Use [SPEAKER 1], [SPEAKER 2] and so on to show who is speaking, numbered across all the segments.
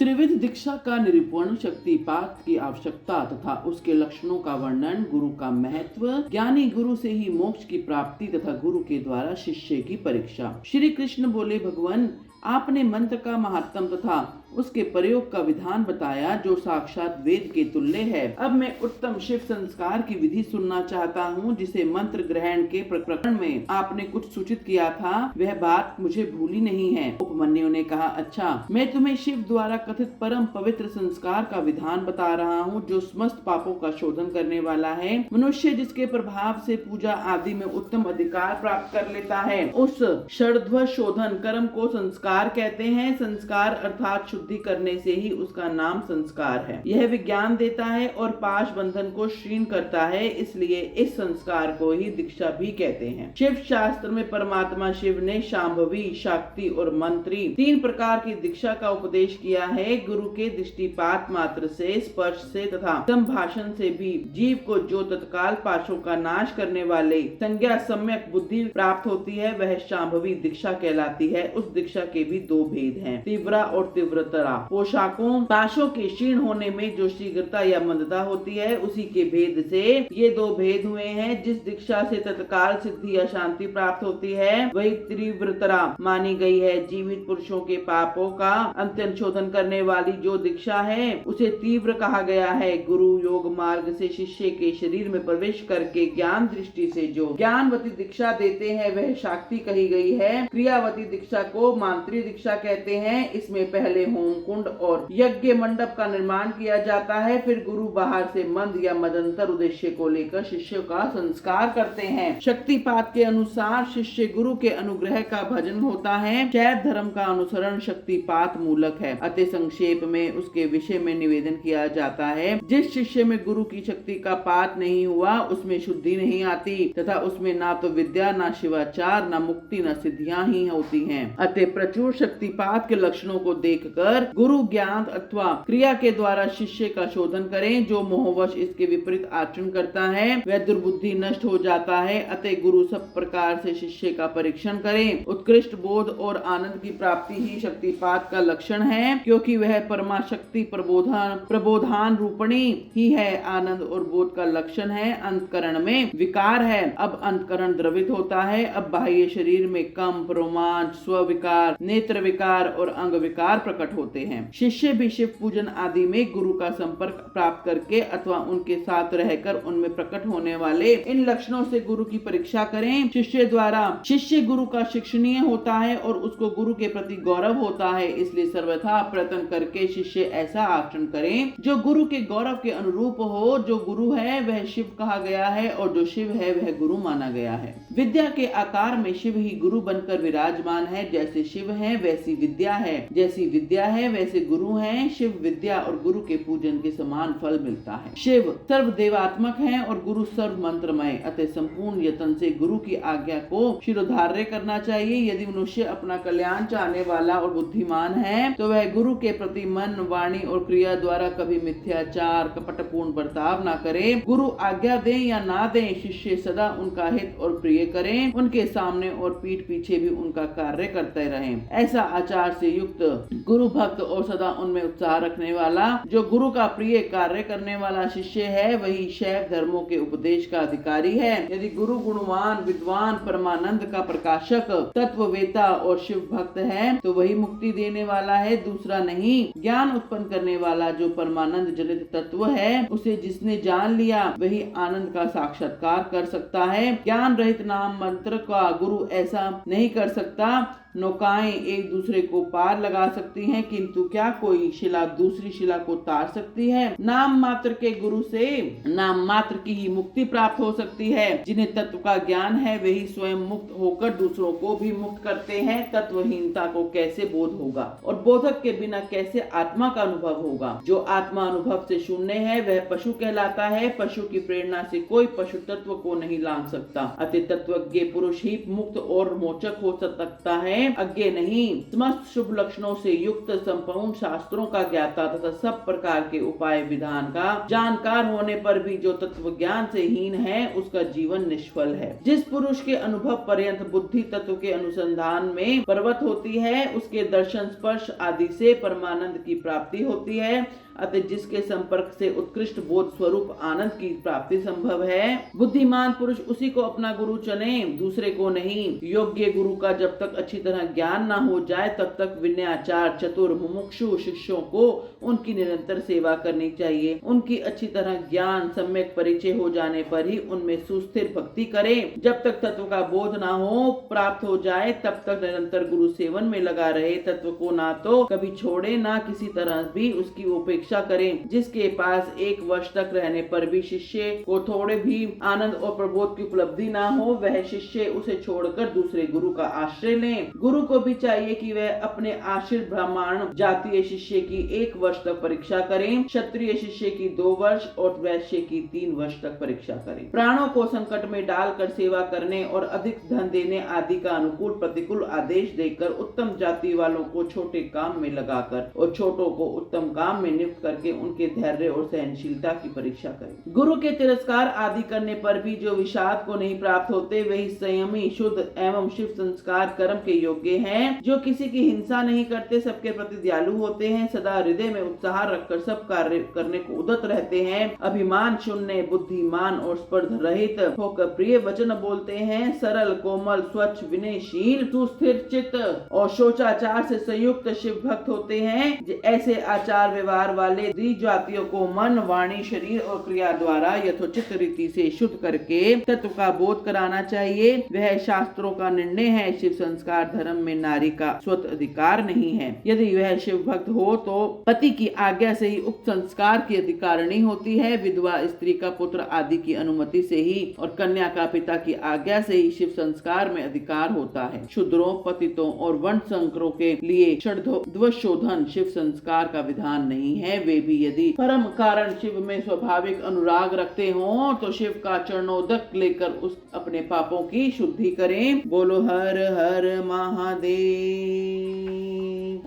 [SPEAKER 1] त्रिविध दीक्षा का निरूपण, शक्तिपात की आवश्यकता तथा उसके लक्षणों का वर्णन, गुरु का महत्व, ज्ञानी गुरु से ही मोक्ष की प्राप्ति तथा गुरु के द्वारा शिष्य की परीक्षा। श्री कृष्ण बोले, भगवान आपने मंत्र का महात्म तथा उसके प्रयोग का विधान बताया जो साक्षात वेद के तुल्य है। अब मैं उत्तम शिव संस्कार की विधि सुनना चाहता हूँ जिसे मंत्र ग्रहण के प्रकरण में आपने कुछ सूचित किया था, वह बात मुझे भूली नहीं है। उपमन्यु ने कहा, अच्छा, मैं तुम्हें शिव द्वारा कथित परम पवित्र संस्कार का विधान बता रहा हूँ जो समस्त पापों का शोधन करने वाला है। मनुष्य जिसके प्रभाव से पूजा आदि में उत्तम अधिकार प्राप्त कर लेता है, उस षड्व शोधन कर्म को संस्कार कहते हैं। संस्कार अर्थात शुद्धि करने से ही उसका नाम संस्कार है। यह विज्ञान देता है और पाश बंधन को क्षीण करता है, इसलिए इस संस्कार को ही दीक्षा भी कहते हैं। शिव शास्त्र में परमात्मा शिव ने शांभवी, शाक्ति और मंत्री 3 प्रकार की दीक्षा का उपदेश किया है। गुरु के दृष्टिपात मात्र से, स्पर्श से तथा संभाषण से भी जीव को जो तत्काल पाशों का नाश करने वाले संज्ञा सम्यक बुद्धि प्राप्त होती है, वह शांभवी दीक्षा कहलाती है। उस दीक्षा के भी 2 भेद हैं, तीव्रा और तीव्रतरा। पोशाकों पाशों के क्षीण होने में जो शीघ्रता या मंदता होती है, उसी के भेद से ये 2 भेद हुए हैं। जिस दीक्षा से तत्काल सिद्धि या शांति प्राप्त होती है, वही तीव्रतरा मानी गई है। जीवित पुरुषों के पापों का अंत्यन शोधन करने वाली जो दीक्षा है, उसे तीव्र कहा गया है। गुरु योग मार्ग से शिष्य के शरीर में प्रवेश करके ज्ञान दृष्टि से जो ज्ञानवती दीक्षा देते हैं, वह शाक्ति कही गई है। क्रियावती दीक्षा को मांत्री दीक्षा कहते हैं। इसमें पहले होम कुंड और यज्ञ मंडप का निर्माण किया जाता है, फिर गुरु बाहर से मंद या मदंतर उद्देश्य को लेकर शिष्य का संस्कार करते हैं। शक्तिपात के अनुसार शिष्य गुरु के अनुग्रह का भजन होता है। शैव धर्म का अनुसरण शक्तिपात मूलक है। अति संक्षेप में उसके विषय में निवेदन किया जाता है। जिस शिष्य में गुरु की शक्ति का पात नहीं हुआ, उसमें शुद्धि नहीं आती तथा उसमें ना तो विद्या, ना शिवाचार, ना मुक्ति, ना सिद्धियां ही होती हैं। अतः प्रचुर शक्तिपात के लक्षणों को देखकर गुरु ज्ञान अथवा क्रिया के द्वारा शिष्य का शोधन करें। जो मोहवश इसके विपरीत आचरण करता है, वह दुर्बुद्धि नष्ट हो जाता है। अतः गुरु सब प्रकार से शिष्य का परीक्षण करें। उत्कृष्ट बोध और आनंद की प्राप्ति ही शक्तिपात का लक्षण है, क्योंकि वह परमा शक्ति प्रबोधान रूपणी ही है। आनंद और बोध का लक्षण है। अंतकरण में विकार है। अब अंतकरण द्रवित होता है। अब बाह्य शरीर में कंप, रोमांच, स्व-विकार, नेत्र विकार और अंग विकार प्रकट होते हैं। शिष्य भी शिव पूजन आदि में गुरु का संपर्क प्राप्त करके अथवा उनके साथ रहकर उनमें प्रकट होने वाले इन लक्षणों से गुरु की परीक्षा करें। शिष्य गुरु का शिक्षणीय होता है और उसको गुरु के प्रति गौरव होता है, इसलिए सर्वथा प्रयत्न करके शिष्य ऐसा आचरण करें जो गुरु के गौरव के अनुरूप हो। जो गुरु है वह शिव कहा गया है और जो शिव है वह गुरु माना गया है। विद्या के आकार में शिव ही गुरु बनकर विराजमान है। जैसे शिव है वैसी विद्या है, जैसी विद्या है वैसे गुरु हैं। शिव विद्या और गुरु के पूजन के समान फल मिलता है। शिव सर्वदेवात्मक है और गुरु सर्व मंत्रमय। अतः संपूर्ण यत्न से गुरु की आज्ञा को शिरोधार्य करना चाहिए। यदि मनुष्य अपना कल्याण चाहने वाला और बुद्धिमान है, तो वह गुरु के प्रति मन, वाणी और क्रिया द्वारा कभी मिथ्याचार, कपटपूर्ण बर्ताव न करे। गुरु आज्ञा दें या ना दें, शिष्य सदा उनका हित और प्रिय करें। उनके सामने और पीठ पीछे भी उनका कार्य करते रहें। ऐसा आचार से युक्त गुरु भक्त और सदा उनमें उत्साह रखने वाला, जो गुरु का प्रिय कार्य करने वाला शिष्य है, वही शैव धर्मों के उपदेश का अधिकारी है। यदि गुरु गुणवान, विद्वान, परमानंद का प्रकाशक, तत्ववेता और शिव भक्त है, तो वही मुक्ति देने वाला है, दूसरा नहीं। ज्ञान उत्पन्न करने वाला जो परमानंद जनित तत्व है, उसे जिसने जान लिया वही आनंद का साक्षात्कार कर सकता है। ज्ञान रहित नाम मंत्र का गुरु ऐसा नहीं कर सकता। नौकाएं एक दूसरे को पार लगा सकती हैं, किंतु क्या कोई शिला दूसरी शिला को तार सकती है? नाम मात्र के गुरु से नाम मात्र की ही मुक्ति प्राप्त हो सकती है। जिन्हें तत्व का ज्ञान है वही स्वयं मुक्त होकर दूसरों को भी मुक्त करते हैं। तत्वहीनता को कैसे बोध होगा और बोधक के बिना कैसे आत्मा का अनुभव होगा? जो आत्मा अनुभव से शून्य है वह पशु कहलाता है। पशु की प्रेरणा से कोई पशु तत्व को नहीं लांघ सकता। अति तत्वज्ञ पुरुष ही मुक्त और मोचक हो सकता है। में अज्ञे नहीं, समस्त शुभ लक्षणों से युक्त, संपूर्ण शास्त्रों का ज्ञाता तथा सब प्रकार के उपाय विधान का जानकार होने पर भी जो तत्व ज्ञान से हीन है, उसका जीवन निष्फल है। जिस पुरुष के अनुभव पर्यंत बुद्धि तत्व के अनुसंधान में पर्वत होती है, उसके दर्शन, स्पर्श आदि से परमानंद की प्राप्ति होती है। अतः जिसके संपर्क से उत्कृष्ट बोध स्वरूप आनंद की प्राप्ति संभव है, बुद्धिमान पुरुष उसी को अपना गुरु चुने, दूसरे को नहीं। योग्य गुरु का जब तक अच्छी तरह ज्ञान न हो जाए, तब तक विनयाचार चतुर मुमुक्षु शिष्यों को उनकी निरंतर सेवा करनी चाहिए। उनकी अच्छी तरह ज्ञान सम्यक परिचय हो जाने पर ही उनमें सुस्थिर भक्ति करें। जब तक तत्व का बोध ना हो प्राप्त हो जाए, तब तक निरंतर गुरु सेवन में लगा रहे। तत्व को ना तो कभी छोड़े, ना किसी तरह भी उसकी उपेक्षा करें। जिसके पास 1 वर्ष तक रहने पर भी शिष्य को थोड़े भी आनंद और प्रबोध की उपलब्धि ना हो, वह शिष्य उसे छोड़कर दूसरे गुरु का आश्रय ले। गुरु को भी चाहिए कि वह अपने आश्रित ब्राह्मण जातीय शिष्य की 1 वर्ष तक परीक्षा करें, क्षत्रिय शिष्य की 2 वर्ष और वैश्य की 3 वर्ष तक परीक्षा करें। प्राणों को संकट में डालकर सेवा करने और अधिक धन देने आदि का अनुकूल प्रतिकूल आदेश देकर उत्तम जाति वालों को छोटे काम में लगाकर और छोटों को उत्तम काम में नियुक्त करके उनके धैर्य और सहनशीलता की परीक्षा करें। गुरु के तिरस्कार आदि करने पर भी जो विषाद को नहीं प्राप्त होते, वही संयमी, शुद्ध एवं शिव संस्कार कर्म के योग्य हैं। जो किसी की हिंसा नहीं करते, सबके प्रति दयालु होते हैं, सदा हृदय में उत्साह रखकर सब कार्य करने को उद्यत रहते हैं, अभिमान शून्य, बुद्धिमान और स्पर्ध रहित होकर प्रिय वचन बोलते हैं, सरल कोमल स्वच्छ विनयशील सुस्थिर चित्त और शोचाचार से संयुक्त शिव भक्त होते हैं। ऐसे आचार व्यवहार वाले द्विजातियों को मन, वाणी, शरीर और क्रिया द्वारा यथोचित रीति से शुद्ध करके तत्व का बोध कराना चाहिए। वह शास्त्रों का निर्णय है। शिव संस्कार धर्म में नारी का स्वतः अधिकार नहीं है। यदि वह शिव भक्त हो तो पति की आज्ञा से ही उक्त संस्कार की अधिकारिणी होती है। विधवा स्त्री का पुत्र आदि की अनुमति से ही और कन्या का पिता की आज्ञा से ही शिव संस्कार में अधिकार होता है। शूद्रों, पतितों और वर्ण संकरों के लिए षड्वशोधन शिव संस्कार का विधान नहीं है। वे भी यदि परम कारण शिव में स्वाभाविक अनुराग रखते हों तो शिव का चरणोदक लेकर उस अपने पापों की शुद्धि करें। बोलो हर हर महादेव।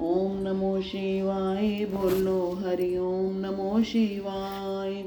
[SPEAKER 1] ओम नमो शिवाय। बोलो हरि ओम नमो शिवाय।